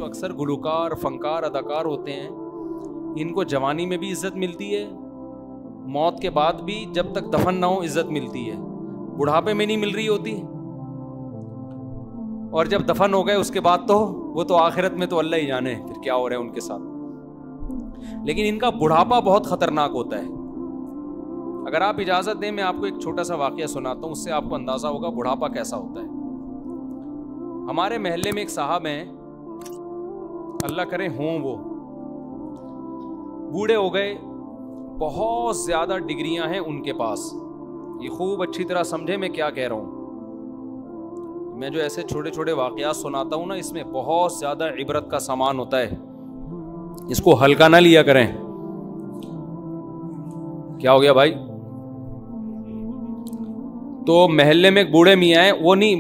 اکثر گلوکار، فنکار، اداکار ہوتے ہیں، ان کو جوانی میں بھی عزت ملتی ہے، موت کے بعد بھی جب تک دفن نہ ہو عزت ملتی ہے، بڑھاپے میں نہیں مل رہی ہوتی، اور جب دفن ہو گئے اس کے بعد تو وہ تو آخرت میں تو اللہ ہی جانے پھر کیا ہو رہا ہے ان کے ساتھ۔ لیکن ان کا بڑھاپا بہت خطرناک ہوتا ہے۔ اگر آپ اجازت دیں میں آپ کو ایک چھوٹا سا واقعہ سناتا ہوں، اس سے آپ کو اندازہ ہوگا بڑھاپا کیسا ہوتا ہے۔ ہمارے محلے میں ایک صاحب ہیں، اللہ کرے ہوں، وہ بوڑھے ہو گئے، بہت زیادہ ڈگریاں ہیں ان کے پاس، یہ خوب اچھی طرح سمجھے میں کیا کہہ رہا ہوں۔ میں جو ایسے چھوٹے چھوٹے واقعات سناتا ہوں نا، اس میں بہت زیادہ عبرت کا سامان ہوتا ہے، اس کو ہلکا نہ لیا کریں۔ کیا ہو گیا بھائی؟ تو محلے میں ایک بوڑھے میاں ہیں،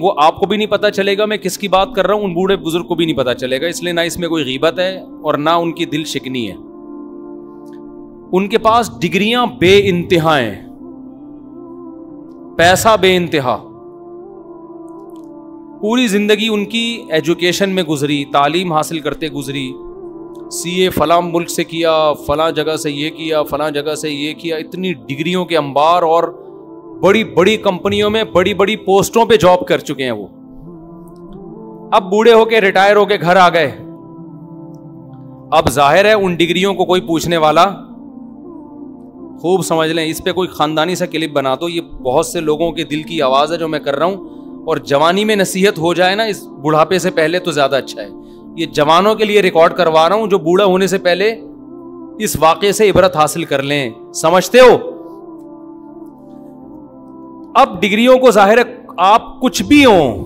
وہ آپ کو بھی نہیں پتا چلے گا میں کس کی بات کر رہا ہوں، ان بوڑھے بزرگ کو بھی نہیں پتا چلے گا، اس لیے نہ اس میں کوئی غیبت ہے اور نہ ان کی دل شکنی ہے۔ ان کے پاس ڈگریاں بے انتہا ہیں، پیسہ بے انتہا، پوری زندگی ان کی ایجوکیشن میں گزری، تعلیم حاصل کرتے گزری، سی اے فلاں ملک سے کیا، فلاں جگہ سے یہ کیا، فلاں جگہ سے یہ کیا، اتنی ڈگریوں کے انبار، اور بڑی بڑی کمپنیوں میں بڑی بڑی پوسٹوں پہ جاب کر چکے ہیں وہ۔ اب بوڑھے ہو کے ریٹائر ہو کے گھر آ گئے، اب ظاہر ہے ان ڈگریوں کو کوئی پوچھنے والا، خوب سمجھ لیں، اس پہ کوئی خاندانی سا کلپ بنا دو، یہ بہت سے لوگوں کے دل کی آواز ہے جو میں کر رہا ہوں، اور جوانی میں نصیحت ہو جائے نا اس بڑھاپے سے پہلے تو زیادہ اچھا ہے۔ یہ جوانوں کے لیے ریکارڈ کروا رہا ہوں جو بوڑھا ہونے سے پہلے اس واقعے سے عبرت حاصل کر لیں، سمجھتے ہو؟ اب ڈگریوں کو ظاہر ہے آپ کچھ بھی ہوں،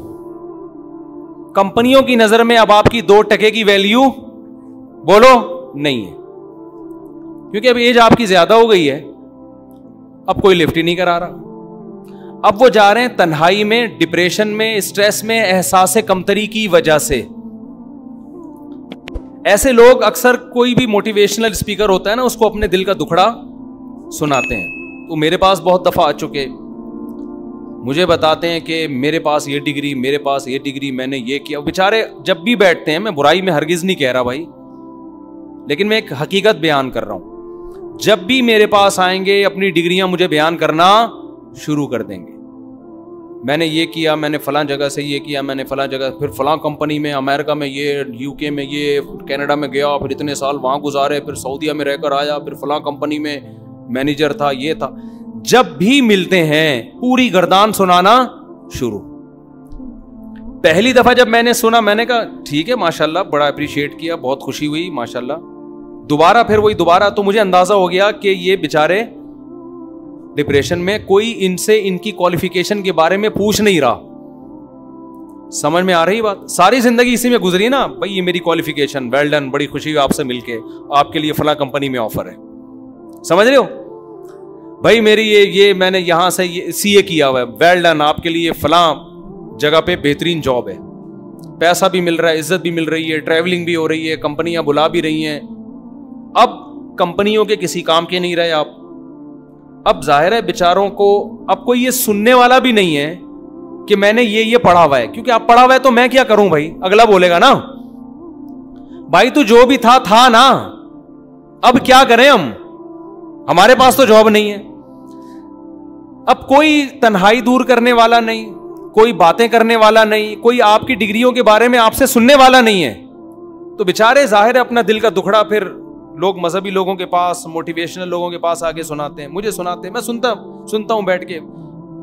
کمپنیوں کی نظر میں اب آپ کی 2 ٹکے کی ویلیو بولو نہیں ہے، کیونکہ اب ایج آپ کی زیادہ ہو گئی ہے، اب کوئی لفٹ ہی نہیں کرا رہا، اب وہ جا رہے ہیں تنہائی میں، ڈپریشن میں، اسٹریس میں، احساس کمتری کی وجہ سے۔ ایسے لوگ اکثر کوئی بھی موٹیویشنل اسپیکر ہوتا ہے نا، اس کو اپنے دل کا دکھڑا سناتے ہیں۔ تو میرے پاس بہت دفعہ آ چکے، مجھے بتاتے ہیں کہ میرے پاس یہ ڈگری، میرے پاس یہ ڈگری، میں نے یہ کیا۔ بیچارے جب بھی بیٹھتے ہیں، میں برائی میں ہرگز نہیں کہہ رہا بھائی، لیکن میں ایک حقیقت بیان کر رہا ہوں، جب بھی میرے پاس آئیں گے اپنی ڈگریاں مجھے بیان کرنا شروع کر دیں گے، میں نے یہ کیا، میں نے فلاں جگہ سے یہ کیا، میں نے فلاں جگہ، پھر فلاں کمپنی میں، امریکہ میں یہ، یو کے میں یہ، کینیڈا میں گیا، پھر اتنے سال وہاں گزارے، پھر سعودیہ میں رہ کر آیا، پھر فلاں کمپنی میں مینیجر تھا، یہ تھا۔ جب بھی ملتے ہیں پوری گردان سنانا شروع۔ پہلی دفعہ جب میں نے سنا، میں نے کہا ٹھیک ہے ماشاءاللہ، بڑا اپریشیٹ کیا، بہت خوشی ہوئی ماشاءاللہ۔ دوبارہ پھر وہی دوبارہ، تو مجھے اندازہ ہو گیا کہ یہ بیچارے ڈپریشن میں، کوئی ان سے ان کی کوالیفیکیشن کے بارے میں پوچھ نہیں رہا۔ سمجھ میں آ رہی بات؟ ساری زندگی اسی میں گزری نا بھائی، یہ میری کوالیفیکیشن، ویل ڈن، بڑی خوشی ہوئی آپ سے مل کے، آپ کے لیے فلاں کمپنی میں آفر ہے، سمجھ رہے ہو بھائی، میری یہ میں نے یہاں سے سی اے کیا ہوا ہے، ویل ڈن، آپ کے لیے فلاں جگہ پہ بہترین جاب ہے، پیسہ بھی مل رہا ہے، عزت بھی مل رہی ہے، ٹریولنگ بھی ہو رہی ہے، کمپنیاں بلا بھی رہی ہیں۔ اب کمپنیوں کے کسی کام کے نہیں رہے آپ، اب ظاہر ہے بیچاروں کو اب کوئی یہ سننے والا بھی نہیں ہے کہ میں نے یہ پڑھا ہوا ہے، کیونکہ آپ پڑھا ہوا ہے تو میں کیا کروں بھائی، اگلا بولے گا نا بھائی تو جو بھی تھا نا، اب کیا کریں ہمارے پاس تو جاب نہیں ہے۔ اب کوئی تنہائی دور کرنے والا نہیں، کوئی باتیں کرنے والا نہیں، کوئی آپ کی ڈگریوں کے بارے میں آپ سے سننے والا نہیں ہے، تو بیچارے ظاہر ہے اپنا دل کا دکھڑا پھر لوگ مذہبی لوگوں کے پاس، موٹیویشنل لوگوں کے پاس آ کے سناتے ہیں، مجھے سناتے ہیں، میں سنتا ہوں بیٹھ کے،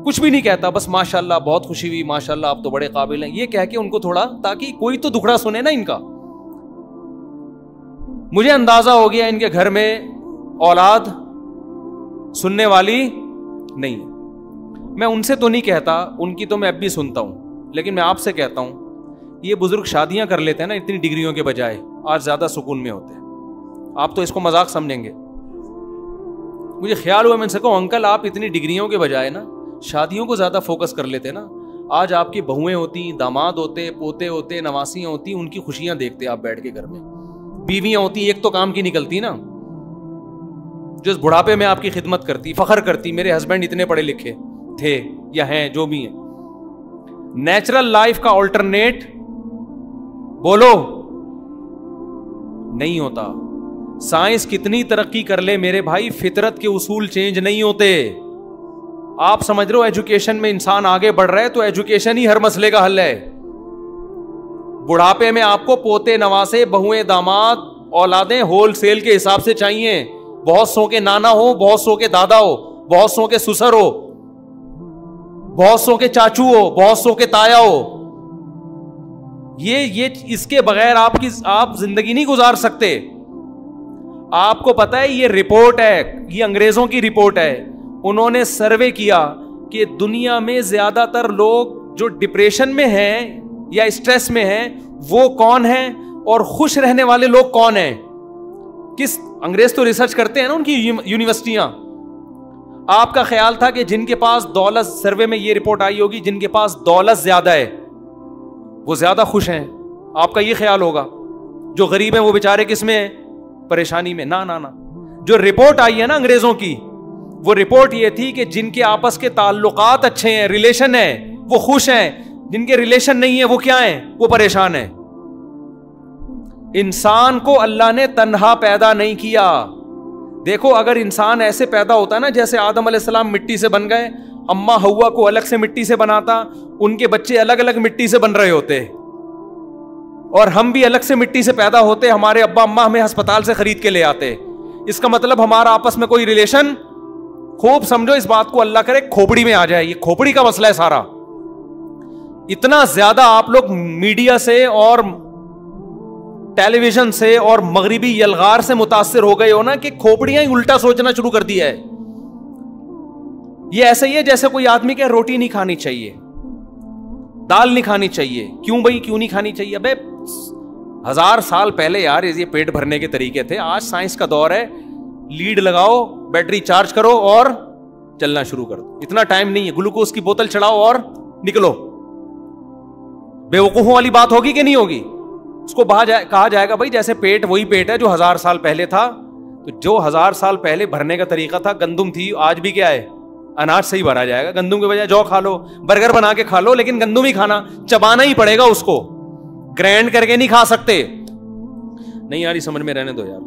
کچھ بھی نہیں کہتا، بس ماشاءاللہ بہت خوشی ہوئی، ماشاءاللہ آپ تو بڑے قابل ہیں، یہ کہہ کے ان کو تھوڑا، تاکہ کوئی تو دکھڑا سنے نا ان کا۔ مجھے اندازہ ہو گیا ان کے گھر میں اولاد سننے والی نہیں ہے۔ میں ان سے تو نہیں کہتا، ان کی تو میں اب بھی سنتا ہوں، لیکن میں آپ سے کہتا ہوں یہ بزرگ شادیاں کر لیتے ہیں نا اتنی ڈگریوں کے بجائے، آج زیادہ سکون میں ہوتے ہیں۔ آپ تو اس کو مذاق سمجھیں گے، مجھے خیال ہوا، میں ان سے کہوں انکل آپ اتنی ڈگریوں کے بجائے نا شادیوں کو زیادہ فوکس کر لیتے نا، آج آپ کی بہویں ہوتی، داماد ہوتے، پوتے ہوتے، نواسیاں ہوتی، ان کی خوشیاں دیکھتے آپ بیٹھ کے گھر میں، بیویاں ہوتی، ایک تو کام کی نکلتی نا، جو اس بڑھاپے میں آپ کی خدمت کرتی، فخر کرتی میرے ہسبینڈ اتنے پڑھے لکھے تھے یا ہیں، جو بھی ہیں۔ نیچرل لائف کا آلٹرنیٹ بولو نہیں ہوتا. سائنس کتنی ترقی کر لے میرے بھائی, فطرت کے اصول چینج نہیں ہوتے. آپ سمجھ رہے ہو ایجوکیشن میں انسان آگے بڑھ رہا ہے تو ایجوکیشن ہی ہر مسئلے کا حل ہے. بڑھاپے میں آپ کو پوتے نواسے بہویں داماد اولادیں ہول سیل کے حساب سے چاہیے. بہت سو کے نانا ہو, بہت سو کے دادا ہو, بہت سو کے سسر ہو, بہت سو کے چاچو ہو, بہت سو کے تایا ہو. یہ اس کے بغیر آپ زندگی نہیں گزار سکتے. آپ کو پتا ہے یہ رپورٹ ہے, یہ انگریزوں کی رپورٹ ہے. انہوں نے سروے کیا کہ دنیا میں زیادہ تر لوگ جو ڈپریشن میں ہیں یا اسٹریس میں ہیں وہ کون ہیں, اور خوش رہنے والے لوگ کون ہیں. انگریز تو ریسرچ کرتے ہیں نا ان کی یونیورسٹیاں. آپ کا خیال تھا کہ جن کے پاس دولت, سروے میں یہ رپورٹ آئی ہوگی, جن کے پاس دولت زیادہ ہے وہ زیادہ خوش ہیں. آپ کا یہ خیال ہوگا. جو غریب ہیں وہ بیچارے کس میں ہیں, پریشانی میں. نہ جو رپورٹ آئی ہے نا انگریزوں کی, وہ رپورٹ یہ تھی کہ جن کے آپس کے تعلقات اچھے ہیں, ریلیشن ہیں, وہ خوش ہیں. جن کے ریلیشن نہیں ہے وہ کیا ہیں, وہ پریشان ہیں. انسان کو اللہ نے تنہا پیدا نہیں کیا. دیکھو اگر انسان ایسے پیدا ہوتا ہے نا جیسے آدم علیہ السلام مٹی سے بن گئے, اما ہوا کو الگ سے مٹی سے بناتا, ان کے بچے الگ الگ مٹی سے بن رہے ہوتے, اور ہم بھی الگ سے مٹی سے پیدا ہوتے, ہمارے ابا اما ہمیں ہسپتال سے خرید کے لے آتے. اس کا مطلب ہمارا آپس میں کوئی ریلیشن, خوب سمجھو اس بات کو, اللہ کرے کھوپڑی میں آ جائے. یہ کھوپڑی کا مسئلہ ہے سارا. اتنا زیادہ آپ لوگ میڈیا سے اور ٹیلی ویژن سے اور مغربی یلغار سے متاثر ہو گئے ہو نا کہ کھوپڑیاں ہی الٹا سوچنا شروع کر دیا ہے. یہ ایسا ہی ہے جیسے کوئی آدمی کہ روٹی نہیں کھانی چاہیے, دال نہیں کھانی چاہیے. کیوں بھائی کیوں نہیں کھانی چاہیے؟ ابے 1000 سال پہلے یار یہ پیٹ بھرنے کے طریقے تھے. آج سائنس کا دور ہے, لیڈ لگاؤ, بیٹری چارج کرو اور چلنا شروع کر دو. اتنا ٹائم نہیں ہے, گلوکوز کی بوتل چڑھاؤ اور نکلو. بے وقوفوں والی بات ہوگی کہ نہیں ہوگی؟ اس کو کہا جائے گا بھائی جیسے پیٹ وہی پیٹ ہے جو 1000 سال پہلے تھا. تو جو 1000 سال پہلے بھرنے کا طریقہ تھا گندم تھی, آج بھی کیا ہے, اناج سے ہی بھرا جائے گا. گندم کے بجائے جو کھا لو, برگر بنا کے کھا لو, لیکن گندم ہی کھانا, چبانا ہی پڑے گا اس کو, گرینڈ کر کے نہیں کھا سکتے. نہیں یار سمجھ میں رہنے دو یار.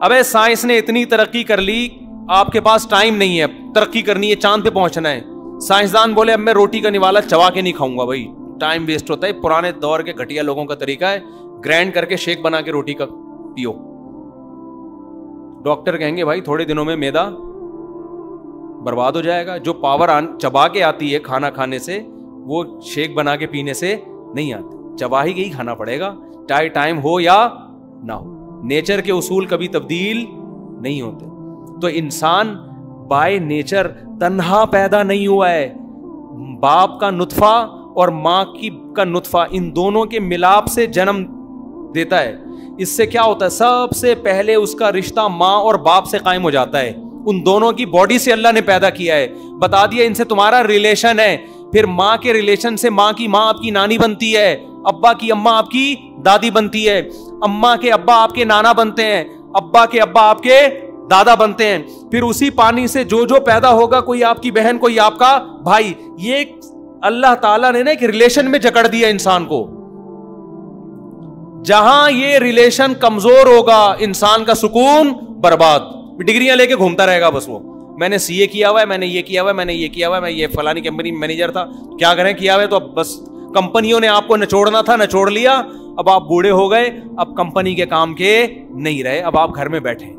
ابے سائنس نے اتنی ترقی کر لی, آپ کے پاس ٹائم نہیں ہے, ترقی کرنی ہے, چاند پہ پہنچنا ہے. سائنسدان بولے اب میں روٹی کا نوالا چبا کے نہیں کھاؤں گا, بھائی ٹائم ویسٹ ہوتا ہے. پرانے دور کے گھٹیا لوگوں کا طریقہ ہے گرینڈ کر کے شیک بنا کے روٹی کا پیو. ڈاکٹر کہیں گے بھائی تھوڑے دنوں میں میدا برباد ہو جائے گا. جو پاور چبا کے آتی ہے کھانا کھانے سے, وہ شیک بنا کے پینے سے نہیں آتی. چبا ہی کے ہی کھانا پڑے گا, چاہے ٹائم ہو یا نہ ہو. نیچر کے اصول کبھی تبدیل نہیں ہوتے. تو انسان بائی نیچر تنہا پیدا نہیں ہوا ہے. باپ کا نطفہ اور ماں کا نطفہ, ان دونوں کے ملاپ سے جنم دیتا ہے. اس سے کیا ہوتا ہے, سب سے پہلے اس کا رشتہ ماں اور باپ سے قائم ہو جاتا ہے. ان دونوں کی باڈی سے اللہ نے پیدا کیا ہے, بتا دیا ان سے تمہارا ریلیشن ہے. پھر ماں کے ریلیشن سے ماں کی ماں آپ کی نانی بنتی ہے, ابا کی اماں آپ کی دادی بنتی ہے, اماں کے ابا آپ کے نانا بنتے ہیں, ابا کے ابا آپ کے دادا بنتے ہیں. پھر اسی پانی سے جو پیدا ہوگا, کوئی آپ کی بہن, کوئی آپ کا بھائی. یہ اللہ تعالیٰ نے نا ایک ریلیشن میں جکڑ دیا انسان کو. جہاں یہ ریلیشن کمزور ہوگا انسان کا سکون برباد. ڈگریاں لے کے گھومتا رہے گا بس, وہ میں نے سی اے کیا ہوا ہے, میں نے یہ کیا ہوا ہے, میں نے یہ کیا ہوا ہے, میں یہ فلانی کمپنی میں مینیجر تھا, کیا کریں کیا ہوا ہے. تو اب بس کمپنیوں نے آپ کو نچوڑنا تھا, نچوڑ لیا. اب آپ بوڑھے ہو گئے, اب کمپنی کے کام کے نہیں رہے, اب آپ گھر میں بیٹھے.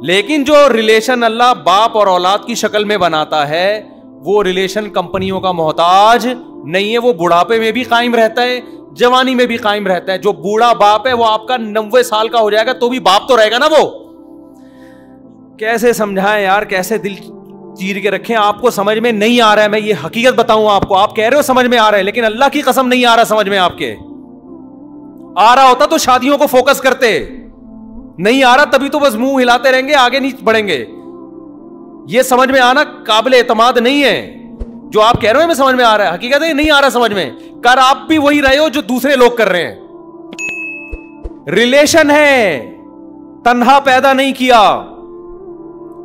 لیکن جو ریلیشن اللہ باپ اور اولاد کی شکل میں بناتا ہے, وہ ریلیشن کمپنیوں کا محتاج نہیں ہے. وہ بڑھاپے میں بھی قائم رہتا ہے, جوانی میں بھی قائم رہتا ہے. جو بوڑھا باپ ہے وہ آپ کا 90 سال کا ہو جائے گا تو بھی باپ تو رہے گا نا. وہ کیسے سمجھائیں یار, کیسے دل چیر کے رکھیں. آپ کو سمجھ میں نہیں آ رہا ہے, میں یہ حقیقت بتاؤں آپ کو. آپ کہہ رہے ہو سمجھ میں آ رہا ہے, لیکن اللہ کی قسم نہیں آ رہا سمجھ میں. آپ کے آ رہا ہوتا تو شادیوں کو فوکس کرتے, نہیں آ رہا تبھی تو بس منہ ہلاتے رہیں گے, آگے نہیں بڑھیں گے. یہ سمجھ میں آنا قابل اعتماد نہیں ہے. جو آپ کہہ رہے ہو میں سمجھ میں آ رہا ہے, حقیقت ہے نہیں آ رہا سمجھ میں. کر آپ بھی وہی رہے ہو جو دوسرے لوگ کر رہے ہیں. ریلیشن ہے, تنہا پیدا نہیں کیا.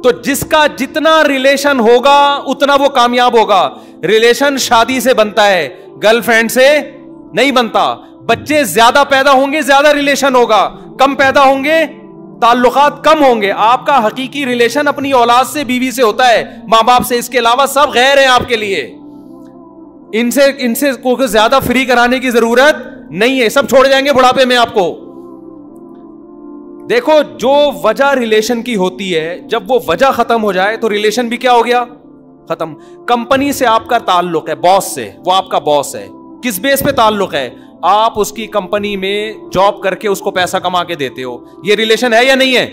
تو جس کا جتنا ریلیشن ہوگا اتنا وہ کامیاب ہوگا. ریلیشن شادی سے بنتا ہے, گرل فرینڈ سے نہیں بنتا. بچے زیادہ پیدا ہوں گے زیادہ ریلیشن ہوگا, کم پیدا ہوں گے تعلقات کم ہوں گے. آپ کا حقیقی ریلیشن اپنی اولاد سے, بیوی سے ہوتا ہے, ماں باپ سے. اس کے علاوہ سب غیر ہیں آپ کے لیے. ان سے کوئی زیادہ فری کرانے کی ضرورت نہیں ہے, سب چھوڑ جائیں گے بڑھاپے میں آپ کو. دیکھو جو وجہ ریلیشن کی ہوتی ہے, جب وہ وجہ ختم ہو جائے تو ریلیشن بھی کیا ہو گیا, ختم. کمپنی سے آپ کا تعلق ہے, باس سے, وہ آپ کا باس ہے, کس بیس پہ تعلق ہے, آپ اس کی کمپنی میں جاب کر کے اس کو پیسہ کما کے دیتے ہو, یہ ریلیشن ہے یا نہیں ہے؟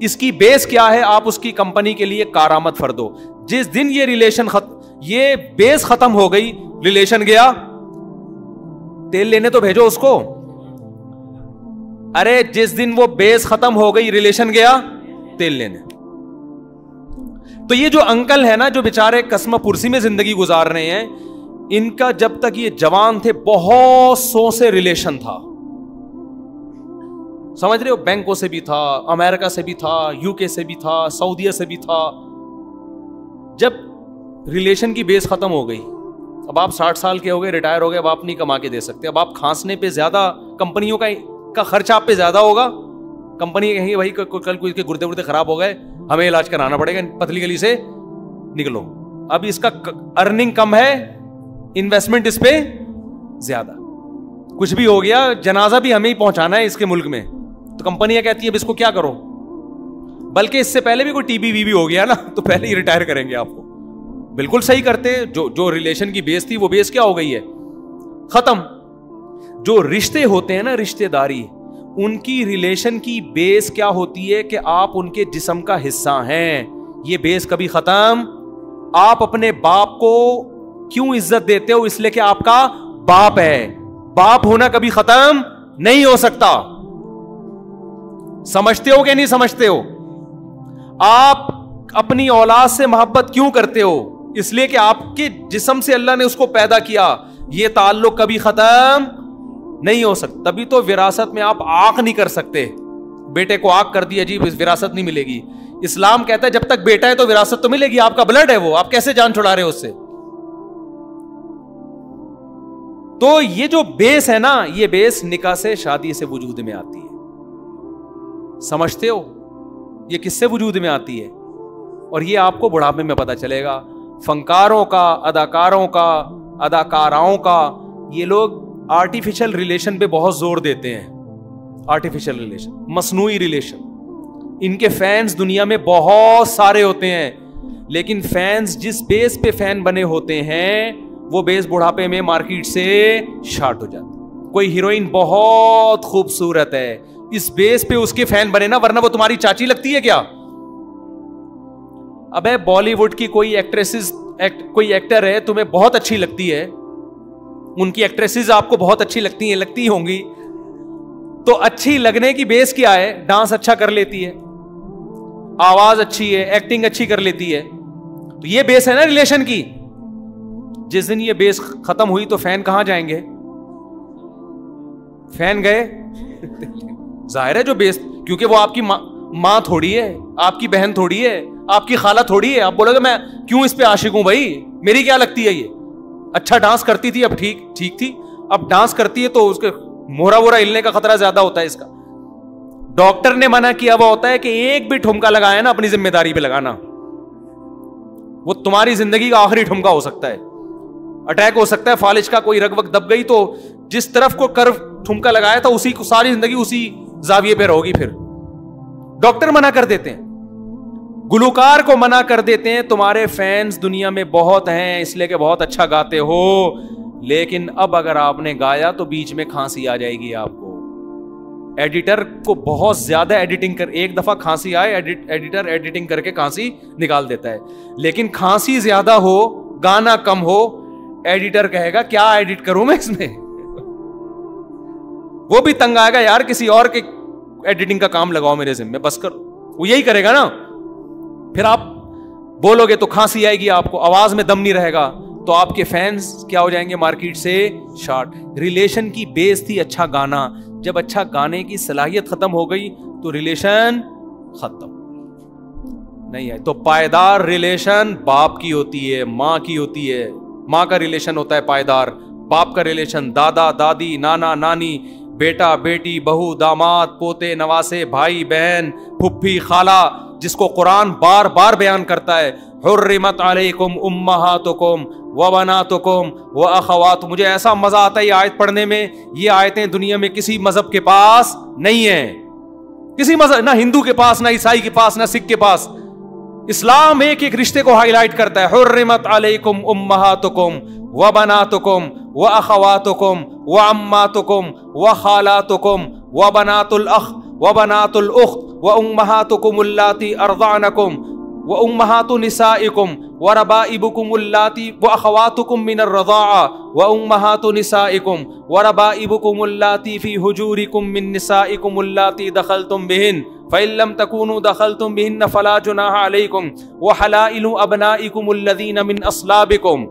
اس کی بیس کیا ہے, آپ اس کی کمپنی کے لیے کارآمد فرد ہو. جس دن یہ ریلیشن یہ بیس ختم ہو گئی, ریلیشن گیا, تیل لینے تو بھیجو اس کو. ارے جس دن وہ بیس ختم ہو گئی, ریلیشن گیا تیل لینے. تو یہ جو انکل ہے نا, جو بیچارے قسمہ پرسی میں زندگی گزار رہے ہیں, ان کا جب تک یہ جوان تھے بہت سو سے ریلیشن تھا. سمجھ رہے ہو, بینکوں سے بھی تھا, امریکہ سے بھی تھا, یو کے سے بھی تھا, سعودیہ سے بھی تھا. جب ریلیشن کی بیس ختم ہو گئی, اب آپ 60 سال کے ہو گئے, ریٹائر ہو گئے, اب آپ نہیں کما کے دے سکتے. اب آپ کھانسنے پہ زیادہ, کمپنیوں کا خرچ آپ پہ زیادہ ہوگا. کمپنی کہیں بھائی کل کوئی کے گردے وردے خراب ہو گئے, ہمیں علاج کرانا پڑے گا, پتلی گلی سے نکلو. اب اس کا ارننگ کم ہے, انویسٹمنٹ اس پہ زیادہ. کچھ بھی ہو گیا, جنازہ بھی ہمیں ہی پہنچانا ہے اس کے ملک میں, تو کمپنیاں کہتی ہے اب اس کو کیا کرو. بلکہ اس سے پہلے بھی کوئی ٹی بی وی بھی ہو گیا نا, تو پہلے ہی ریٹائر کریں گے آپ کو. بالکل صحیح کرتے. جو ریلیشن کی بیس تھی وہ بیس کیا ہو گئی ہے, ختم. جو رشتے ہوتے ہیں نا, رشتے داری, ان کی ریلیشن کی بیس کیا ہوتی ہے کہ آپ ان کے جسم کا حصہ ہیں. یہ بیس کبھی ختم. آپ اپنے باپ کو کیوں عزت دیتے ہو؟ اس لیے کہ آپ کا باپ ہے. باپ ہونا کبھی ختم نہیں ہو سکتا. سمجھتے ہو کہ نہیں سمجھتے ہو؟ آپ اپنی اولاد سے محبت کیوں کرتے ہو؟ اس لیے کہ آپ کے جسم سے اللہ نے اس کو پیدا کیا. یہ تعلق کبھی ختم نہیں ہو سکتا. تبھی تو وراثت میں آپ آنکھ نہیں کر سکتے. بیٹے کو آنکھ کر دیا جی وراثت نہیں ملے گی. اسلام کہتا ہے جب تک بیٹا ہے تو وراثت تو ملے گی, آپ کا بلڈ ہے وہ, آپ کیسے جان چھڑا رہے ہو اس سے؟ تو یہ جو بیس ہے نا, یہ بیس نکاح سے, شادی سے وجود میں آتی ہے. سمجھتے ہو یہ کس سے وجود میں آتی ہے؟ اور یہ آپ کو بڑھاپے میں پتا چلے گا. فنکاروں کا, اداکاروں کا, اداکاراؤں کا, یہ لوگ آرٹیفیشل ریلیشن پہ بہت زور دیتے ہیں. آرٹیفیشل ریلیشن, مصنوعی ریلیشن. ان کے فینس دنیا میں بہت سارے ہوتے ہیں, لیکن فینس جس بیس پہ فین بنے ہوتے ہیں وہ بیس بڑھاپے میں مارکیٹ سے شارٹ ہو جاتا. کوئی ہیروئن بہت خوبصورت ہے, اس بیس پہ اس کے فین بنے نا, ورنہ وہ تمہاری چاچی لگتی ہے کیا؟ ابے بالی ووڈ کی کوئی ایکٹریسز, کوئی ایکٹر ہے, تمہیں بہت اچھی لگتی ہے, ان کی ایکٹریسز آپ کو بہت اچھی لگتی ہیں, لگتی ہوں گی, تو اچھی لگنے کی بیس کیا ہے؟ ڈانس اچھا کر لیتی ہے, آواز اچھی ہے, ایکٹنگ اچھی کر لیتی ہے, تو یہ بیس ہے نا ریلیشن کی. جس دن یہ بیس ختم ہوئی تو فین کہاں جائیں گے؟ فین گئے ظاہر ہے جو بیس, کیونکہ وہ آپ کی ماں تھوڑی ہے, آپ کی بہن تھوڑی ہے, آپ کی خالہ تھوڑی ہے. آپ بولو گے میں کیوں اس پہ عاشق ہوں بھائی, میری کیا لگتی ہے یہ؟ اچھا ڈانس کرتی تھی, اب ٹھیک تھی, اب ڈانس کرتی ہے تو اس کے مورا وورا ہلنے کا خطرہ زیادہ ہوتا ہے. اس کا ڈاکٹر نے منع کیا ہوا ہوتا ہے کہ ایک بھی ٹھمکا لگایا نا اپنی ذمہ داری پہ لگانا, وہ تمہاری زندگی کا آخری ٹھمکا ہو سکتا ہے. اٹیک ہو سکتا ہے, فالج کا کوئی رگ وگ دب گئی تو جس طرف کو کرو ٹھمکا لگایا تھا اسی کو ساری زندگی اسی زاویے پہ رہو گی. پھر ڈاکٹر منع کر دیتے ہیں, گلوکار کو منع کر دیتے ہیں, تمہارے فینس دنیا میں بہت ہیں اس لیے کہ بہت اچھا گاتے ہو, لیکن اب اگر آپ نے گایا تو بیچ میں کھانسی آ جائے گی آپ کو. ایڈیٹر کو بہت زیادہ ایڈیٹنگ کر, ایک دفعہ کھانسی آئے ایڈیٹر ایڈیٹنگ کر کے کھانسی نکال دیتا ہے, لیکن کھانسی زیادہ ہو, گانا کم ہو, ایڈیٹر کہے گا کیا ایڈٹ کروں میں اس میں, وہ بھی تنگ آئے گا, یار کسی اور کے ایڈیٹنگ کا کام لگاؤ میرے ذمہ, بس کر. وہ یہی کرے گا نا. پھر آپ بولو گے تو کھانسی آئے گی آپ کو, آواز میں دم نہیں رہے گا, تو آپ کے فینس کیا ہو جائیں گے مارکیٹ سے شارٹ. ریلیشن کی بیس تھی اچھا گانا, جب اچھا گانے کی صلاحیت ختم ہو گئی تو ریلیشن ختم نہیں ہے. تو پائیدار ریلیشن باپ کی ہوتی ہے, ماں کی ہوتی ہے. ماں کا ریلیشن ہوتا ہے پائیدار, باپ کا ریلیشن، دادا دادی، نانا نانی، بیٹا بیٹی، بہو داماد، پوتے نواسے، بھائی بہن، پھپھی خالہ، جس کو قرآن بار بار بیان کرتا ہے، حرمت علیکم امہاتکم وبناتکم واخوات. مجھے ایسا مزہ آتا ہے یہ آیت پڑھنے میں. یہ آیتیں دنیا میں کسی مذہب کے پاس نہیں ہیں، کسی مذہب، نہ ہندو کے پاس، نہ عیسائی کے پاس، نہ سکھ کے پاس. اسلام ایک ایک رشتے کو ہائی لائٹ کرتا ہے. حرمت علیکم امہاتکم وبناتکم واخواتکم وعماتکم وخالاتکم وبنات الاخ وبنات الاخت وامہاتکم اللاتی ارضعنکم وامہات نسائکم وربائبکم اللاتی واخواتکم من الرضاعہ وامہات نسائکم وربائبکم اللاتی فی حجورکم من نسائکم اللاتی دخلتم بہن فإن لم تكونوا دخلتم بهن فلا جناح عليكم وحلائل أبنائكم الذين من أصلابكم.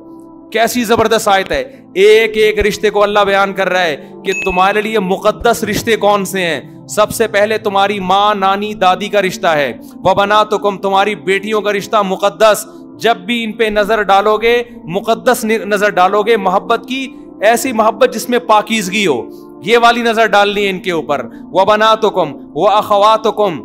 کیسی زبردست آیت ہے. ایک ایک رشتے کو اللہ بیان کر رہا ہے کہ تمہارے لیے مقدس رشتے کون سے ہیں. سب سے پہلے تمہاری ماں نانی دادی کا رشتہ ہے. وبناتکم تمہاری بیٹیوں کا رشتہ مقدس. جب بھی ان پہ نظر ڈالو گے مقدس نظر ڈالو گے، محبت کی ایسی محبت جس میں پاکیزگی ہو، یہ والی نظر ڈالنی ہے ان کے اوپر. وبناتکم واخواتکم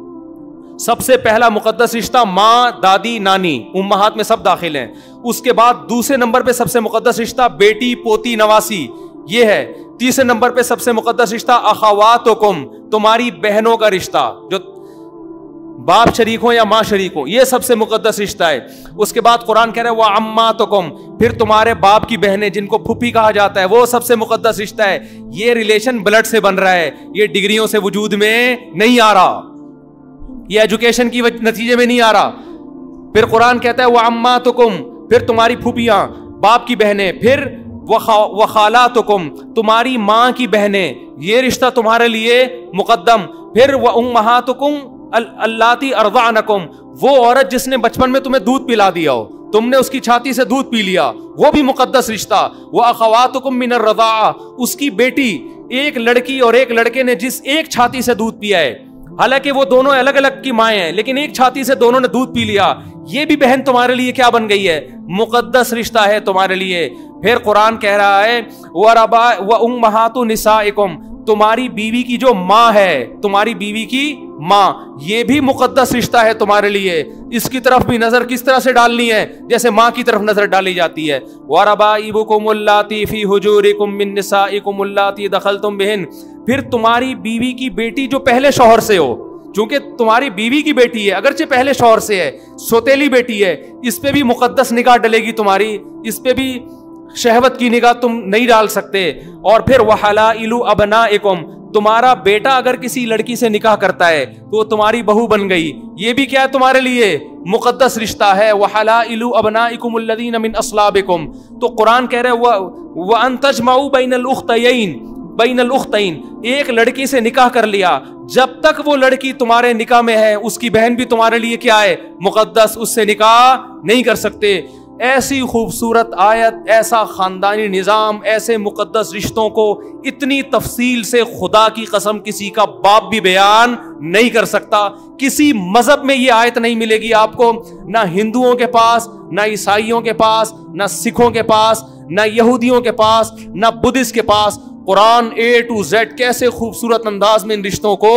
سب سے پہلا مقدس رشتہ ماں دادی نانی، امہات میں سب داخل ہیں. اس کے بعد دوسرے نمبر پہ سب سے مقدس رشتہ بیٹی پوتی نواسی یہ ہے. تیسرے نمبر پہ سب سے مقدس رشتہ اخواتکم تمہاری بہنوں کا رشتہ، جو باپ شریک ہو یا ماں شریک ہو، یہ سب سے مقدس رشتہ ہے. اس کے بعد قرآن کہہ رہا ہے وعماتکم پھر تمہارے باپ کی بہنیں جن کو پھپھی کہا جاتا ہے، وہ سب سے مقدس رشتہ ہے. یہ ریلیشن بلڈ سے بن رہا ہے، یہ ڈگریوں سے وجود میں نہیں آ رہا، یہ ایجوکیشن کی نتیجے میں نہیں آ رہا. پھر قرآن کہتا ہے وعماتکم پھر تمہاری پھوپھیاں باپ کی بہنیں، پھر وخالاتکم تمہاری ماں کی بہنیں، یہ رشتہ تمہارے لیے مقدم. پھر وامہاتکم اللاتی ارضعنکم وہ عورت جس نے بچپن میں تمہیں دودھ پلا دیا ہو، تم نے اس کی چھاتی سے دودھ پی لیا، وہ بھی مقدس رشتہ. واخواتکم من الرضاعہ اس کی بیٹی، ایک لڑکی اور ایک لڑکے نے جس ایک چھاتی سے دودھ پیا ہے، حالانکہ وہ دونوں الگ الگ کی مائیں ہیں لیکن ایک چھاتی سے دونوں نے دودھ پی لیا، یہ بھی بہن تمہارے لیے کیا بن گئی ہے؟ مقدس رشتہ ہے تمہارے لیے. پھر قرآن کہہ رہا ہے وامہات نسائکم تمہاری بیوی کی جو ماں ہے، تمہاری بیوی کی ماں، یہ بھی مقدس رشتہ ہے تمہارے لیے. اس کی طرف بھی نظر کس طرح سے ڈالنی ہے؟ جیسے ماں کی طرف نظر ڈالی جاتی ہے. وَرَبَائِبُكُمُ اللَّاتِي فِي حُجُورِكُم مِّن نِّسَائِكُمُ اللَّاتِي دَخَلْتُم بِهِنَّ پھر تمہاری بیوی کی بیٹی جو پہلے شوہر سے ہو، چونکہ تمہاری بیوی کی بیٹی ہے اگرچہ پہلے شوہر سے ہے، سوتیلی بیٹی ہے، اس پہ بھی مقدس نگاہ ڈلے گی تمہاری، اس پہ بھی شہوت کی نگاہ تم نہیں ڈال سکتے. اور پھر وحلائل ابنائکم تمہارا بیٹا اگر کسی لڑکی سے نکاح کرتا ہے تو وہ تمہاری بہو بن گئی، یہ بھی کیا ہے تمہارے لیے؟ مقدس رشتہ ہے. وحلائل ابنائکم الذین من اصلابکم تو قرآن کہہ رہے وان تجمعوا بین الاختین ایک لڑکی سے نکاح کر لیا، جب تک وہ لڑکی تمہارے نکاح میں ہے اس کی بہن بھی تمہارے لیے کیا ہے؟ مقدس، اس سے نکاح نہیں کر سکتے. ایسی خوبصورت آیت، ایسا خاندانی نظام، ایسے مقدس رشتوں کو اتنی تفصیل سے خدا کی قسم کسی کا باپ بھی بیان نہیں کر سکتا. کسی مذہب میں یہ آیت نہیں ملے گی آپ کو، نہ ہندوؤں کے پاس، نہ عیسائیوں کے پاس، نہ سکھوں کے پاس، نہ یہودیوں کے پاس، نہ بدھسٹ کے پاس. قرآن A to Z کیسے خوبصورت انداز میں ان رشتوں کو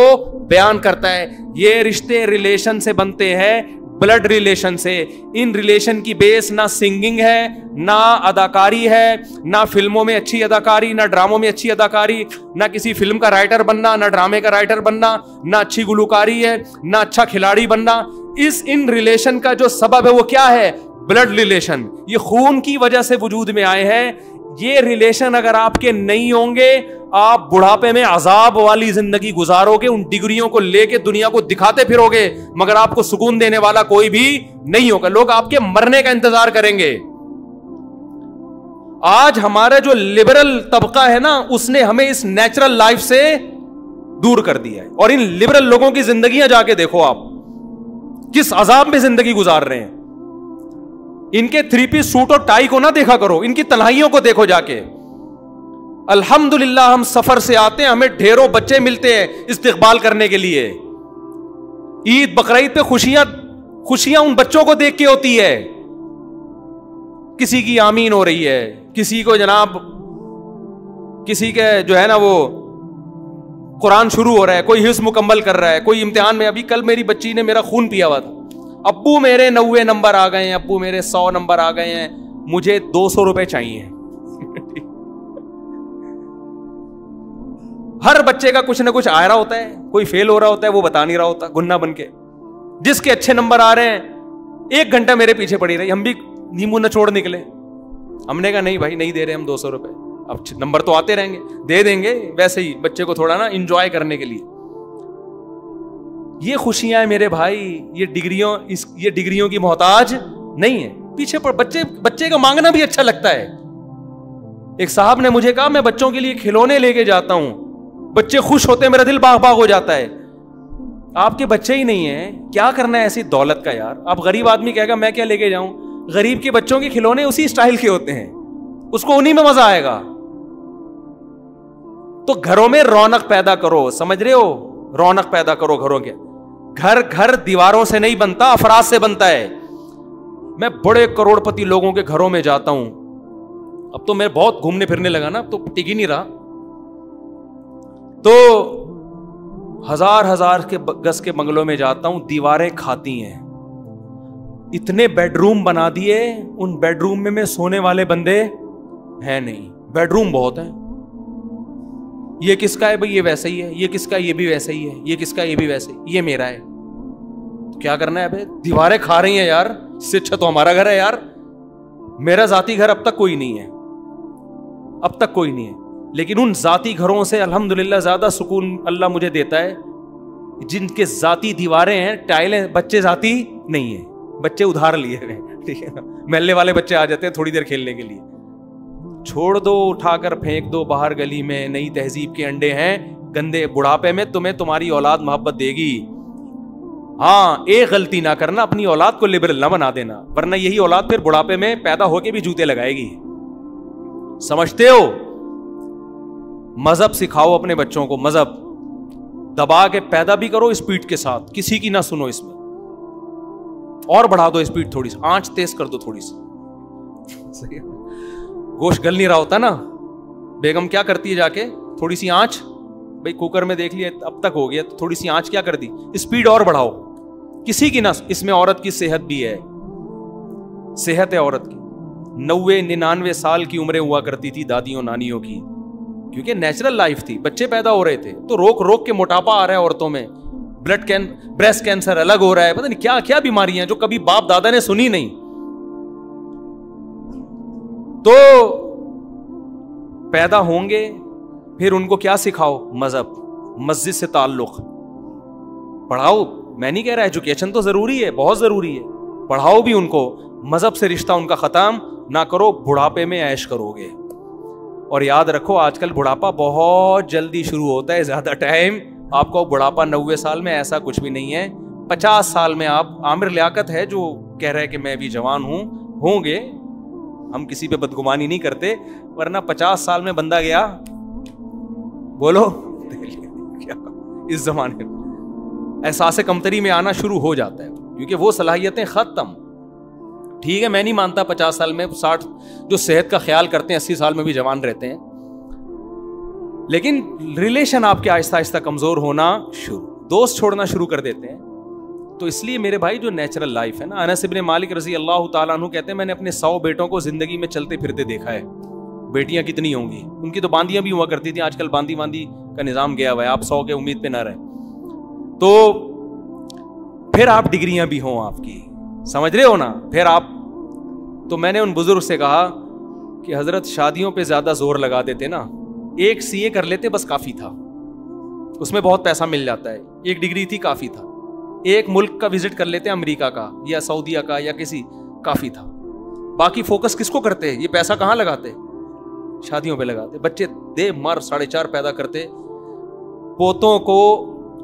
بیان کرتا ہے. یہ رشتے ریلیشن سے بنتے ہیں، بلڈ ریلیشن سے. ان ریلیشن کی بیس نہ سنگنگ ہے، نہ اداکاری ہے، نہ فلموں میں اچھی اداکاری، نہ ڈراموں میں اچھی اداکاری، نہ کسی فلم کا رائٹر بننا، نہ ڈرامے کا رائٹر بننا، نہ اچھی گلوکاری ہے، نہ اچھا کھلاڑی بننا. ان ریلیشن کا جو سبب ہے وہ کیا ہے؟ Blood relation. یہ خون کی وجہ سے وجود میں آئے ہیں. یہ ریلیشن اگر آپ کے نہیں ہوں گے، آپ بڑھاپے میں عذاب والی زندگی گزارو گے، ان ڈگریوں کو لے کے دنیا کو دکھاتے پھرو گے، مگر آپ کو سکون دینے والا کوئی بھی نہیں ہوگا. لوگ آپ کے مرنے کا انتظار کریں گے. آج ہمارا جو لبرل طبقہ ہے نا، اس نے ہمیں اس نیچرل لائف سے دور کر دیا ہے. اور ان لبرل لوگوں کی زندگیاں جا کے دیکھو آپ کس عذاب میں زندگی گزار رہے ہیں. ان کے 3 پیس سوٹ اور ٹائی کو نہ دیکھا کرو، ان کی تنہائیوں کو دیکھو جا کے. الحمدللہ ہم سفر سے آتے ہیں، ہمیں ڈھیروں بچے ملتے ہیں استقبال کرنے کے لیے. عید بقرعید پہ خوشیاں ان بچوں کو دیکھ کے ہوتی ہے. کسی کی آمین ہو رہی ہے، کسی کو جناب کسی کے جو ہے نا وہ قرآن شروع ہو رہا ہے, کوئی حفظ مکمل کر رہا ہے, کوئی امتحان میں. ابھی کل میری بچی نے میرا خون پیا ہوا تھا, ابو میرے 90 نمبر آ گئے ہیں, ابو میرے 100 نمبر آ گئے ہیں, مجھے 200 روپے چاہیے. ہر بچے کا کچھ نہ کچھ آ رہا ہوتا ہے, کوئی فیل ہو رہا ہوتا ہے, وہ بتا نہیں رہا ہوتا گننا بن کے. جس کے اچھے نمبر آ رہے ہیں 1 گھنٹہ میرے پیچھے پڑی رہی, ہم بھی نیمو نچوڑ نکلے. ہم نے کہا نہیں بھائی نہیں دے رہے ہم 200 روپے, اب نمبر تو آتے رہیں گے, دے دیں گے ویسے ہی بچے کو تھوڑا نا انجوائے کرنے کے لیے. یہ خوشیاں ہیں میرے بھائی, یہ ڈگریوں کی محتاج نہیں ہے. پیچھے پر بچے کا مانگنا بھی اچھا لگتا ہے. ایک صاحب نے مجھے کہا میں بچوں کے لیے کھلونے لے کے جاتا ہوں, بچے خوش ہوتے ہیں, میرا دل باغ باغ ہو جاتا ہے. آپ کے بچے ہی نہیں ہیں, کیا کرنا ہے ایسی دولت کا یار. آپ غریب آدمی کہے گا میں کیا لے کے جاؤں, غریب کے بچوں کے کھلونے اسی اسٹائل کے ہوتے ہیں, اس کو انہی میں مزہ آئے گا. تو گھروں میں رونق پیدا کرو, سمجھ رہے ہو, رونق پیدا کرو گھروں کے. گھر دیواروں سے نہیں بنتا, افراد سے بنتا ہے. میں بڑے کروڑ پتی لوگوں کے گھروں میں جاتا ہوں, اب تو میں بہت گھومنے پھرنے لگا نا, اب تو ٹک ہی نہیں رہا. تو 1000 کے گز کے بنگلوں میں جاتا ہوں, دیواریں کھاتی ہیں. اتنے بیڈ روم بنا دیے, ان بیڈ روم میں سونے والے بندے ہیں نہیں, بیڈ روم بہت ہیں. یہ کس کا ہے بھائی, یہ ویسا ہی ہے, یہ کس کا, یہ بھی ویسا ہی ہے, یہ کس کا, یہ بھی ویسا ہی, یہ میرا ہے. تو کیا کرنا ہے بھائی, دیواریں کھا رہی ہیں یار, اس سے اچھا تو ہمارا گھر ہے یار. میرا ذاتی گھر اب تک کوئی نہیں ہے, اب تک کوئی نہیں ہے, لیکن ان ذاتی گھروں سے الحمدللہ زیادہ سکون اللہ مجھے دیتا ہے جن کے ذاتی دیواریں ہیں, ٹائلیں. بچے ذاتی نہیں ہیں, بچے ادھار لیے ہوئے, ٹھیک ہے نا. محلے والے بچے آ جاتے ہیں تھوڑی دیر کھیلنے کے لیے, چھوڑ دو, اٹھا کر پھینک دو باہر گلی میں. نئی تہذیب کے انڈے ہیں گندے, بڑھاپے میں تمہیں تمہاری اولاد محبت دے گی. ہاں ایک غلطی نہ کرنا, اپنی اولاد کو لبرل نہ بنا دینا, ورنہ یہی اولاد پھر بڑھاپے میں پیدا ہو کے بھی جوتے لگائے گی. سمجھتے ہو؟ مذہب سکھاؤ اپنے بچوں کو, مذہب دبا کے پیدا بھی کرو اسپیڈ کے ساتھ, کسی کی نہ سنو اس میں, اور بڑھا دو اسپیڈ تھوڑی سی, آنچ تیز کر دو تھوڑی سی. صحیح ہے, گوشت گل نہیں رہا ہوتا نا, بیگم کیا کرتی ہے جا کے تھوڑی سی آنچ, بھائی کوکر میں دیکھ لیا اب تک ہو گیا, تو تھوڑی سی آنچ کیا کر دی, اسپیڈ اور بڑھاؤ, کسی کی نہ. اس میں عورت کی صحت بھی ہے, صحت ہے عورت کی. 90-99 سال کی عمریں ہوا کرتی تھی دادیوں نانیوں کی, کیونکہ نیچرل لائف تھی, بچے پیدا ہو رہے تھے. تو روک کے موٹاپا آ رہا ہے عورتوں میں, بریسٹ کینسر الگ ہو رہا ہے, پتہ نہیں کیا کیا بیماریاں ہیں جو کبھی باپ دادا نے سنی نہیں. تو پیدا ہوں گے, پھر ان کو کیا سکھاؤ, مذہب, مسجد سے تعلق پڑھاؤ. میں نہیں کہہ رہا ایجوکیشن تو ضروری ہے, بہت ضروری ہے, پڑھاؤ بھی ان کو. مذہب سے رشتہ ان کا ختم نہ کرو, بڑھاپے میں عیش کرو گے. اور یاد رکھو آج کل بڑھاپا بہت جلدی شروع ہوتا ہے, زیادہ ٹائم آپ کو بڑھاپا 90 سال میں ایسا کچھ بھی نہیں ہے. 50 سال میں آپ, عامر لیاقت ہے جو کہہ رہے کہ میں بھی جوان ہوں گے, ہم کسی پہ بدگمانی نہیں کرتے, ورنہ 50 سال میں بندہ گیا, بولو کیا اس زمانے میں احساس کمتری میں آنا شروع ہو جاتا ہے, کیونکہ وہ صلاحیتیں ختم. ٹھیک ہے, میں نہیں مانتا 50 سال میں 60 جو صحت کا خیال کرتے ہیں 80 سال میں بھی جوان رہتے ہیں, لیکن ریلیشن آپ کے آہستہ آہستہ کمزور ہونا دوست چھوڑنا شروع کر دیتے ہیں. تو اس لیے میرے بھائی جو نیچرل لائف ہے نا, انس ابن مالک رضی اللہ تعالیٰ عنہ کہتے ہیں میں نے اپنے 100 بیٹوں کو زندگی میں چلتے پھرتے دیکھا ہے. بیٹیاں کتنی ہوں گی, ان کی تو باندیاں بھی ہوا کرتی تھیں, آج کل باندی کا نظام گیا ہوا ہے, آپ 100 کے امید پہ نہ رہیں. تو پھر آپ ڈگریاں بھی ہوں آپ کی, سمجھ رہے ہو نا, پھر آپ. تو میں نے ان بزرگ سے کہا کہ حضرت شادیوں پہ زیادہ زور لگا دیتے نا, ایک CA کر لیتے بس کافی تھا, اس میں بہت پیسہ مل جاتا ہے, ایک ڈگری تھی کافی تھا. ایک ملک کا وزٹ کر لیتے, امریکہ کا یا سعودیہ کا یا کسی, کافی تھا. باقی فوکس کس کو کرتے, یہ پیسہ کہاں لگاتے, شادیوں پہ لگاتے. بچے دے مر 4.5 پیدا کرتے,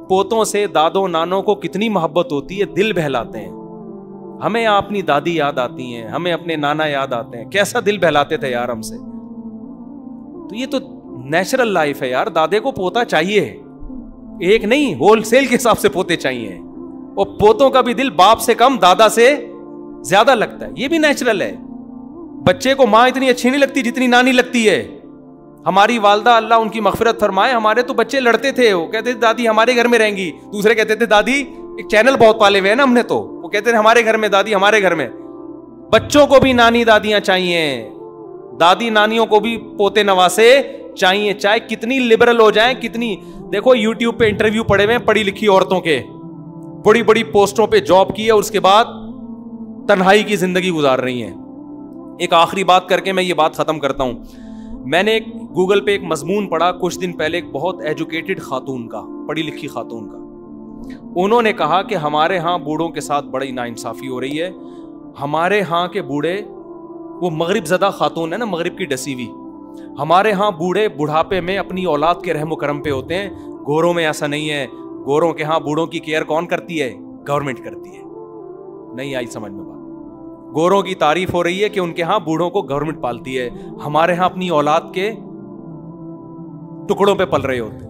پوتوں سے دادوں نانوں کو کتنی محبت ہوتی ہے, دل بہلاتے ہیں. ہمیں اپنی دادی یاد آتی ہیں, ہمیں اپنے نانا یاد آتے ہیں, کیسا دل بہلاتے تھے یار ہم سے. تو یہ تو نیچرل لائف ہے یار, دادے کو پوتا چاہیے, ایک نہیں ہول سیل کے حساب سے پوتے چاہیے, اور پوتوں کا بھی دل باپ سے کم دادا سے زیادہ لگتا ہے, یہ بھی نیچرل ہے. بچے کو ماں اتنی اچھی نہیں لگتی جتنی نانی لگتی ہے, ہماری والدہ اللہ ان کی مغفرت فرمائے, ہمارے تو بچے لڑتے تھے, وہ کہتے تھے دادی ہمارے گھر میں رہیں گی, دوسرے کہتے تھے دادی, ایک چینل بہت پالے ہوئے ہیں نا ہم نے, تو وہ کہتے تھے ہمارے گھر میں دادی, ہمارے گھر میں. بچوں کو بھی نانی دادیاں چاہیے, دادی نانیوں کو بھی پوتے نواسے چاہیے, چاہے کتنی لبرل ہو جائیں, کتنی. دیکھو یوٹیوب پہ انٹرویو پڑے ہوئے ہیں پڑھی لکھی عورتوں کے, بڑی بڑی پوسٹوں پہ جاب کی ہے, اور اس کے بعد تنہائی کی زندگی گزار رہی ہیں. ایک آخری بات کر کے میں یہ بات ختم کرتا ہوں. میں نے گوگل پہ ایک مضمون پڑھا کچھ دن پہلے, ایک بہت ایجوکیٹڈ خاتون کا, پڑھی لکھی خاتون کا. انہوں نے کہا کہ ہمارے ہاں بوڑھوں کے ساتھ بڑی ناانصافی ہو رہی ہے. ہمارے ہاں کے بوڑھے, وہ مغرب زدہ خاتون ہے نا, مغرب کی ڈسی ہوئی, ہمارے ہاں بوڑھے بڑھاپے میں اپنی اولاد کے رحم و کرم پہ ہوتے ہیں. گوروں میں ایسا نہیں ہے. گوروں کے ہاں بوڑھوں کی کیئر کون کرتی ہے؟ گورنمنٹ کرتی ہے. نہیں آئی سمجھ میں بات؟ گوروں کی تعریف ہو رہی ہے کہ ان کے ہاں بوڑھوں کو گورنمنٹ پالتی ہے, ہمارے ہاں اپنی اولاد کے ٹکڑوں پہ پل رہے ہوتے.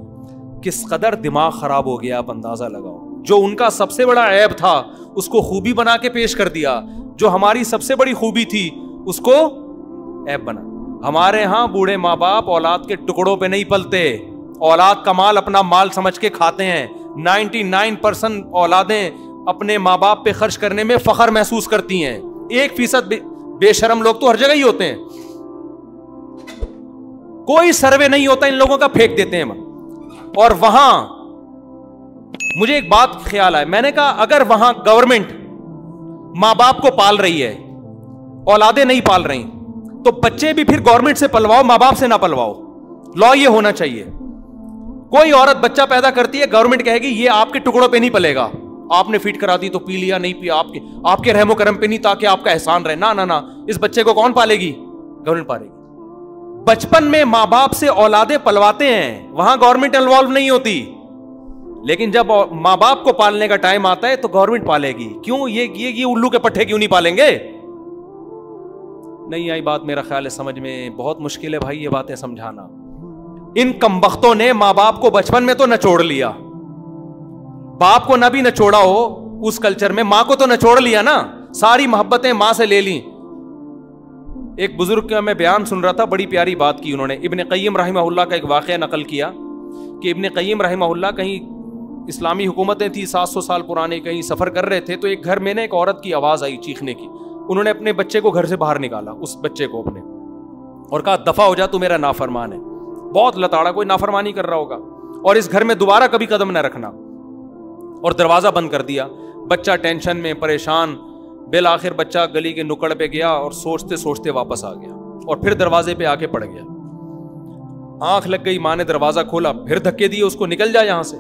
کس قدر دماغ خراب ہو گیا آپ اندازہ لگاؤ. جو ان کا سب سے بڑا عیب تھا اس کو خوبی بنا کے پیش کر دیا, جو ہماری سب سے بڑی خوبی تھی اس کو عیب بنا. ہمارے ہاں بوڑھے ماں باپ اولاد کے ٹکڑوں پہ نہیں پلتے, اولاد کا مال اپنا مال سمجھ کے کھاتے ہیں. 99% اولادیں اپنے ماں باپ پہ خرچ کرنے میں فخر محسوس کرتی ہیں. 1% بے شرم لوگ تو ہر جگہ ہی ہوتے ہیں. کوئی سروے نہیں ہوتا ان لوگوں کا, پھینک دیتے ہیں. اور وہاں مجھے ایک بات خیال آئے, میں نے کہا اگر وہاں گورنمنٹ ماں باپ کو پال رہی ہے, اولادیں نہیں پال رہی, تو بچے بھی پھر گورنمنٹ سے پلواؤ, ماں باپ سے نہ پلواؤ. لا یہ ہونا چاہیے. کوئی عورت بچہ پیدا کرتی ہے, گورنمنٹ کہے گی یہ آپ کے ٹکڑوں پہ نہیں پلے گا, آپ نے فیڈ کرا دی تو پی لیا, نہیں پیا آپ کے رحم و کرم پہ نہیں, تاکہ آپ کا احسان رہے. نہ, اس بچے کو کون پالے گی؟ گورنمنٹ پالے گی. بچپن میں ماں باپ سے اولادیں پلواتے ہیں, وہاں گورنمنٹ انوالو نہیں ہوتی. لیکن جب ماں باپ کو پالنے کا ٹائم آتا ہے تو گورنمنٹ پالے گی. کیوں؟ یہ الو کے پٹھے کیوں نہیں پالیں گے؟ نہیں آئی بات میرا خیال ہے سمجھ میں. بہت مشکل ہے بھائی یہ باتیں سمجھانا. ان کمبختوں نے ماں باپ کو بچپن میں تو نچوڑ لیا. باپ کو نہ بھی نچوڑا ہو اس کلچر میں, ماں کو تو نچوڑ لیا نا, ساری محبتیں ماں سے لے لیں. ایک بزرگ کا میں بیان سن رہا تھا, بڑی پیاری بات کی انہوں نے. ابن قیم رحمہ اللہ کا ایک واقعہ نقل کیا کہ ابن قیم رحمہ اللہ کہیں اسلامی حکومتیں تھی 700 سال پرانے, کہیں سفر کر رہے تھے, تو ایک گھر میں نے ایک عورت کی آواز آئی چیخنے کی. انہوں نے اپنے بچے کو گھر سے باہر نکالا, اس بچے کو اپنے, اور کہا دفع ہو جا, تو میرا نافرمان ہے. بہت لتاڑا, کوئی نافرمانی کر رہا ہوگا, اور اس گھر میں دوبارہ کبھی قدم نہ رکھنا. اور دروازہ بند کر دیا. بچہ ٹینشن میں پریشان, بالآخر بچہ گلی کے نکڑ پہ گیا اور سوچتے سوچتے واپس آ گیا, اور پھر دروازے پہ آ کے پڑ گیا. آنکھ لگ گئی, ماں نے دروازہ کھولا, پھر دھکے دیے اس کو, نکل جا یہاں سے.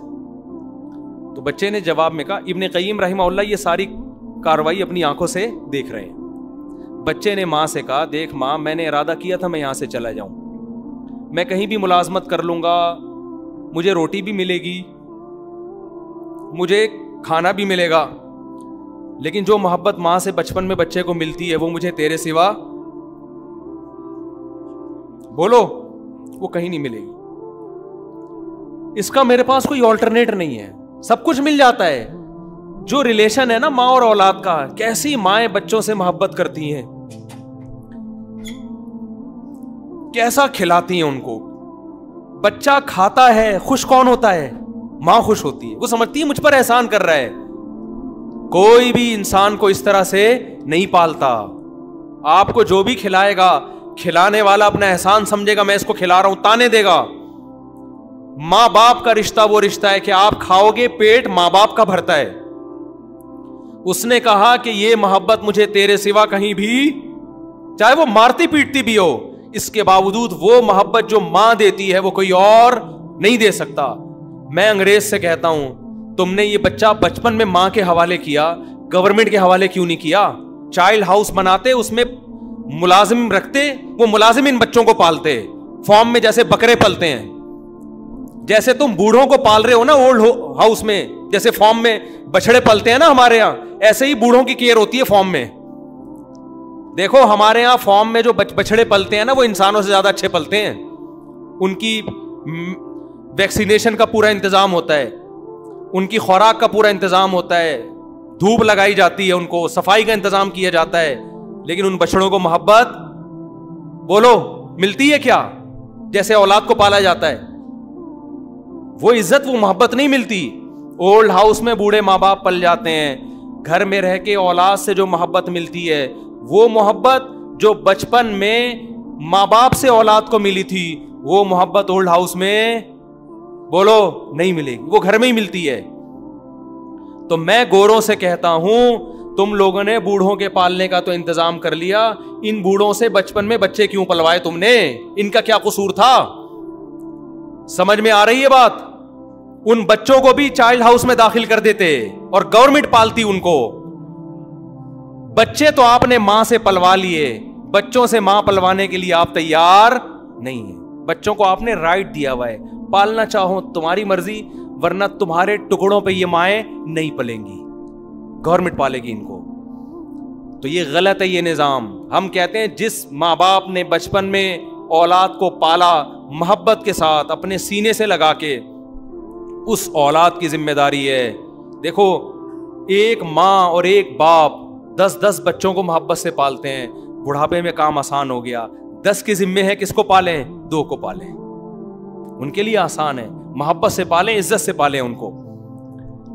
تو بچے نے جواب میں کہا, ابن قیم رحمہ اللہ یہ ساری کاروائی اپنی آنکھوں سے دیکھ رہے ہیں. بچے نے ماں سے کہا, دیکھ ماں, میں نے ارادہ کیا تھا میں یہاں سے چلا جاؤں, میں کہیں بھی ملازمت کر لوں گا, مجھے روٹی بھی ملے گی, مجھے کھانا بھی ملے گا, لیکن جو محبت ماں سے بچپن میں بچے کو ملتی ہے وہ مجھے تیرے سوا, بولو, وہ کہیں نہیں ملے گی. اس کا میرے پاس کوئی آلٹرنیٹ نہیں ہے, سب کچھ مل جاتا ہے. جو ریلیشن ہے نا ماں اور اولاد کا, کیسی مائیں بچوں سے محبت کرتی ہیں, کیسا کھلاتی ہیں ان کو. بچہ کھاتا ہے, خوش کون ہوتا ہے؟ ماں خوش ہوتی ہے, وہ سمجھتی ہے مجھ پر احسان کر رہا ہے. کوئی بھی انسان کو اس طرح سے نہیں پالتا. آپ کو جو بھی کھلائے گا, کھلانے والا اپنا احسان سمجھے گا, میں اس کو کھلا رہا ہوں, تانے دے گا. ماں باپ کا رشتہ وہ رشتہ ہے کہ آپ کھاؤ گے, پیٹ ماں باپ کا بھرتا ہے. اس نے کہا کہ یہ محبت مجھے تیرے سوا کہیں بھی, چاہے وہ مارتی پیٹتی بھی ہو, اس کے باوجود وہ محبت جو ماں دیتی ہے وہ کوئی اور نہیں دے سکتا. میں انگریز سے کہتا ہوں, تم نے یہ بچہ بچپن میں ماں کے حوالے کیا, گورنمنٹ کے حوالے کیوں نہیں کیا؟ چائلڈ ہاؤس بناتے, اس میں ملازم رکھتے, وہ ملازم ان بچوں کو پالتے, فارم میں جیسے بکرے پلتے ہیں. جیسے تم بوڑھوں کو پال رہے ہو نا اولڈ ہاؤس میں, جیسے فارم میں بچڑے پلتے ہیں نا ہمارے یہاں, ایسے ہی بوڑھوں کی کیئر ہوتی ہے فارم میں. دیکھو ہمارے یہاں فارم میں جو بچڑے پلتے ہیں نا, وہ انسانوں سے زیادہ اچھے پلتے ہیں. ان کی ویکسینیشن کا پورا انتظام ہوتا ہے, ان کی خوراک کا پورا انتظام ہوتا ہے, دھوپ لگائی جاتی ہے, ان کو صفائی کا انتظام کیا جاتا ہے. لیکن ان بچڑوں کو محبت بولو ملتی ہے کیا؟ جیسے اولاد کو پالا جاتا ہے. وہ عزت وہ محبت نہیں ملتی. اولڈ ہاؤس میں بوڑھے ماں باپ پل جاتے ہیں. گھر میں رہ کے اولاد سے جو محبت ملتی ہے وہ محبت جو بچپن میں ماں باپ سے اولاد کو ملی تھی وہ محبت اولڈ ہاؤس میں بولو نہیں ملے گی, وہ گھر میں ہی ملتی ہے. تو میں گوروں سے کہتا ہوں تم لوگوں نے بوڑھوں کے پالنے کا تو انتظام کر لیا, ان بوڑھوں سے بچپن میں بچے کیوں پلوائے تم نے؟ ان کا کیا قصور تھا؟ سمجھ میں آ رہی ہے بات؟ ان بچوں کو بھی چائلڈ ہاؤس میں داخل کر دیتے اور گورنمنٹ پالتی ان کو. بچے تو آپ نے ماں سے پلوا لیے, بچوں سے ماں پلوانے کے لیے آپ تیار نہیں ہیں. بچوں کو آپ نے رائٹ دیا ہوا ہے, پالنا چاہو تمہاری مرضی, ورنہ تمہارے ٹکڑوں پہ یہ مائیں نہیں پلیں گی, گورنمنٹ پالے گی ان کو. تو یہ غلط ہے یہ نظام. ہم کہتے ہیں جس ماں باپ نے بچپن میں اولاد کو پالا محبت کے ساتھ اپنے سینے سے لگا کے, اس اولاد کی ذمہ داری ہے. دیکھو ایک ماں اور ایک باپ 10 بچوں کو محبت سے پالتے ہیں, بڑھاپے میں کام آسان ہو گیا. 10 کی ذمہ ہے کس کو پالیں؟ 2 کو پالیں. ان کے لیے آسان ہے, محبت سے پالیں, عزت سے پالیں ان کو.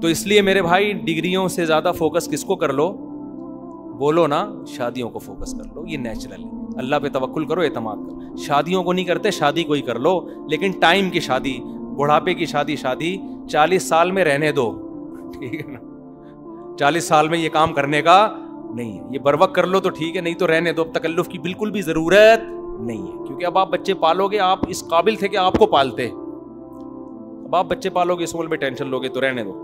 تو اس لیے میرے بھائی ڈگریوں سے زیادہ فوکس کس کو کر لو؟ بولو نا, شادیوں کو فوکس کر لو. یہ نیچرل ہے, اللہ پہ توکل کرو, اعتماد کرو. شادیوں کو نہیں کرتے, شادی کو ہی کر لو, لیکن ٹائم کی شادی, بڑھاپے کی شادی 40 سال میں رہنے دو, ٹھیک ہے نا. 40 سال میں یہ کام کرنے کا نہیں ہے. یہ بر وقت کر لو تو ٹھیک ہے, نہیں تو رہنے دو. اب تکلف کی بالکل بھی ضرورت نہیں ہے, کیونکہ اب آپ بچے پالو گے, آپ اس قابل تھے کہ آپ کو پالتے, اب آپ بچے پالو گے, اس عمر میں ٹینشن لوگے, تو رہنے دو.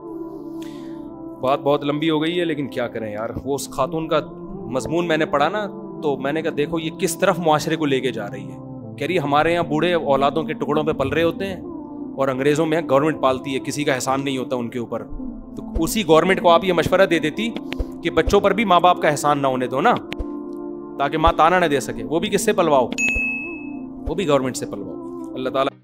بات بہت لمبی ہو گئی ہے, لیکن کیا کریں یار. وہ اس خاتون کا مضمون میں نے پڑھا نا, تو میں نے کہا دیکھو یہ کس طرف معاشرے کو لے کے جا رہی ہے. کہہ رہی ہمارے یہاں بوڑھے اولادوں کے ٹکڑوں پہ پل رہے ہوتے ہیں, اور انگریزوں میں گورنمنٹ پالتی ہے, کسی کا احسان نہیں ہوتا ان کے اوپر. تو اسی گورنمنٹ کو آپ یہ مشورہ دے دیتی کہ بچوں پر بھی ماں باپ کا احسان نہ ہونے دو نا, تاکہ ماں تانا نہ دے سکے. وہ بھی کس سے پلواؤ؟ وہ بھی گورنمنٹ سے پلواؤ. اللہ تعالیٰ